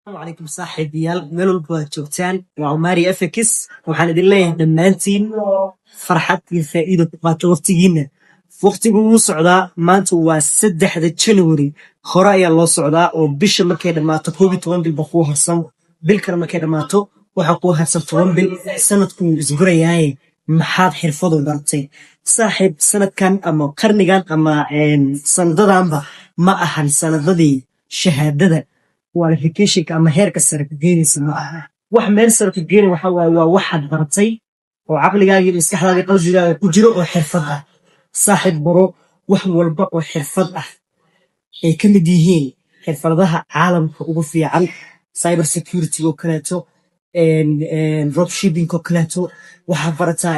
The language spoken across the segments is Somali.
السلام عليكم صاحب يال ميلول بوجوتان وعماري افكس وحان idin leeyahay dhammaantiin farxad iyo faa'iido ku qaato waqtigiina waqtigu wuu socdaa maanta waa 3 January hore ayaa loo socdaa oo bisha markay dhamaato 11 bil baa ku harsan bil kale markay dhamaato waxa ku harsan 10 bil sanadku wuu isgurayaay maxaad xirfado bartay saaxib sanadkan ama qarnigan ama sanadadanba ma ahan sanadadii shahaadada qualification ama heerka sare ka geynaysa ma aha wax meel sare ka geynay waxa waa waxaad bartay oo caqligaaga iyo maskaxdaada iyo qalbigaaga ku jiro oo xirfad ah saaxib baro wax walba oo xirfad ah ay ka mid yihiin xirfadaha caalamka ugu fiican cyber security oo kaleeto dropshipping oo kaleeto waxa barataa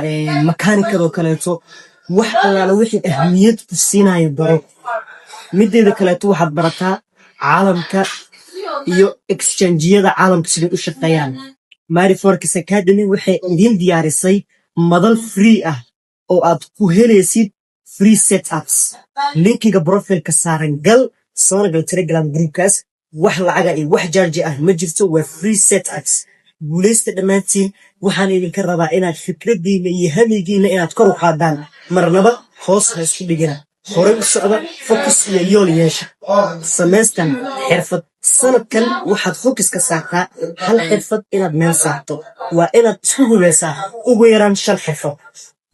mechanical oo kaleeto wax allaala wixii ahmiyad ku siinaya baro mideeda kaleeto waxaad barataa caalamka iyo exchange-yada caalamka sida u shaqeeyaan Mari Forex Academy waxay idin diyaarisay madal free ah oo aad ku helaysid free setups linkiga profile-ka saaran gal soo gal Telegram groupkaas wax lacag ah iyo wax charge ah ma jirto waa free setups guuleysta dhammaantiin waxaan idinka rabaa inaad fikradiina iyo hamigiina inaad kor u qaadaan marnaba hoos ha isku dhigina hore u socda focus iyo yool yeesha sameystan xirfad sanadkan waxaad focus ka saartaa hal xirfad inaad meel saarto waa inaad isku hubaysaa ugu yaraan 5 xirfad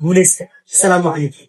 guuleysta. Assalaamu calaykum.